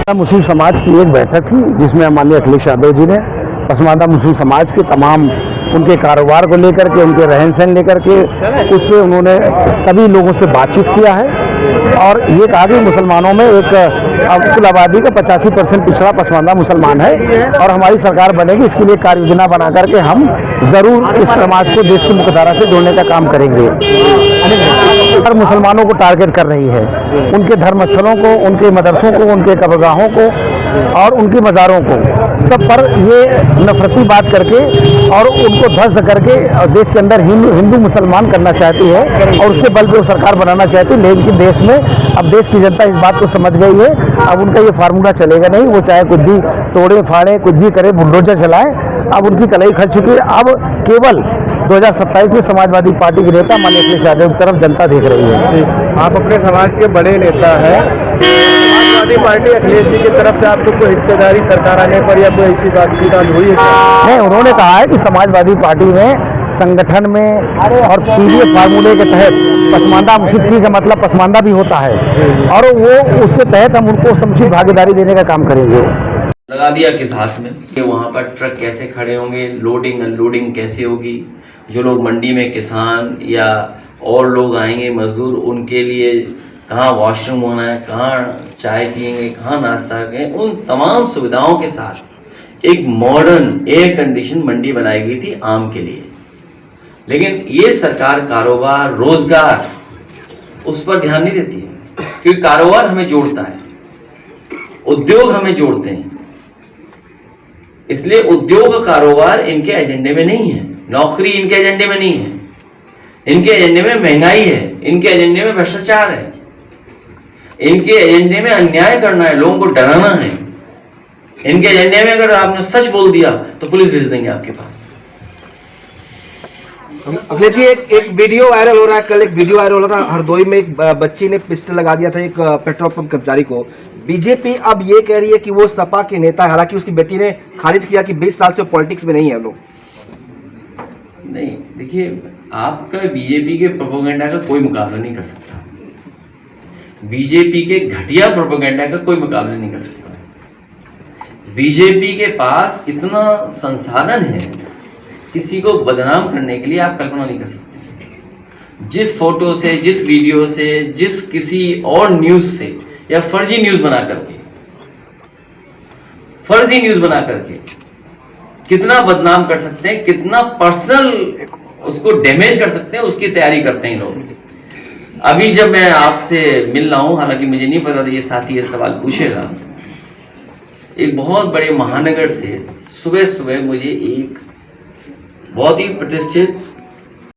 मुस्लिम समाज की एक बैठक थी जिसमें माननीय अखिलेश यादव जी ने पसमानदा मुस्लिम समाज के तमाम उनके कारोबार को लेकर के, उनके रहन सहन लेकर के उस पर उन्होंने सभी लोगों से बातचीत किया है और ये कहा कि मुसलमानों में एक कुल आबादी का 85% पिछड़ा पसमानदा मुसलमान है और हमारी सरकार बनेगी, इसके लिए कार्य योजना बना करके हम जरूर इस समाज को देश की मुख्यधारा से जोड़ने का काम करेंगे। हर मुसलमानों को टारगेट कर रही है, उनके धर्मस्थलों को, उनके मदरसों को, उनके कब्रगाहों को और उनकी मज़ारों को, सब पर ये नफरती बात करके और उनको ध्वस्त करके देश के अंदर हिंदू मुसलमान करना चाहती है और उसके बल पे वो सरकार बनाना चाहती है। लेकिन देश में अब देश की जनता इस बात को समझ गई है, अब उनका ये फार्मूला चलेगा नहीं, वो चाहे कुछ भी तोड़े फाड़े, कुछ भी करे, बुलडोजर चलाए, अब उनकी कलाई खल चुकी है। अब केवल 2027 में समाजवादी पार्टी के नेता माननीय अखिलेश यादव की तरफ जनता देख रही है। आप अपने समाज के बड़े नेता हैं, समाजवादी पार्टी अखिलेश जी की तरफ से आपको कोई हिस्सेदारी सरकार आने पर या कोई ऐसी बातचीत हुई है? नहीं, उन्होंने कहा है कि समाजवादी पार्टी में संगठन में और पीडीएफ फार्मूले के तहत पसमानदा मुस्लिम का मतलब पसमानदा भी होता है और वो उसके तहत हम उनको समुचित भागीदारी देने का काम करेंगे। लगा दिया किस हाथ में कि वहाँ पर ट्रक कैसे खड़े होंगे, लोडिंग अनलोडिंग कैसे होगी, जो लोग मंडी में किसान या और लोग आएंगे मजदूर, उनके लिए कहाँ वॉशरूम होना है, कहाँ चाय पियेंगे, कहाँ नाश्ता करेंगे, उन तमाम सुविधाओं के साथ एक मॉडर्न एयर कंडीशन मंडी बनाई गई थी आम के लिए। लेकिन ये सरकार कारोबार, रोजगार, उस पर ध्यान नहीं देती है, क्योंकि कारोबार हमें जोड़ता है, उद्योग हमें जोड़ते हैं, इसलिए उद्योग कारोबार इनके एजेंडे में नहीं है, नौकरी इनके एजेंडे में नहीं है, इनके एजेंडे में महंगाई है, इनके एजेंडे में भ्रष्टाचार है, इनके एजेंडे में अन्याय करना है, लोगों को डराना है, इनके एजेंडे में अगर आपने सच बोल दिया तो पुलिस भेज देंगे आपके पास। अखिलेश जी, एक वीडियो वायरल हो रहा है, कल एक वीडियो वायरल हो रहा था, हरदोई में एक बच्ची ने पिस्टल लगा दिया था एक पेट्रोल पंप कर्मचारी को। बीजेपी अब ये कह रही है कि वो सपा के नेता है, हालांकि उसकी बेटी ने खारिज किया कि 20 साल से पॉलिटिक्स में नहीं है लोग। नहीं, देखिए, आपका बीजेपी के प्रोपेगेंडा का कोई मुकाबला नहीं कर सकता, बीजेपी के घटिया प्रोपेगेंडा का कोई मुकाबला नहीं कर सकता। बीजेपी के पास इतना संसाधन है, किसी को बदनाम करने के लिए आप कल्पना नहीं कर सकते। जिस फोटो से, जिस वीडियो से, जिस किसी और न्यूज से या फर्जी न्यूज बना करके कितना बदनाम कर सकते हैं, कितना पर्सनल उसको डैमेज कर सकते हैं, उसकी तैयारी करते हैं लोग। अभी जब मैं आपसे मिल रहा हूं, हालांकि मुझे नहीं पता था ये साथी ये सवाल पूछेगा, एक बहुत बड़े महानगर से सुबह सुबह मुझे एक बहुत ही प्रतिष्ठित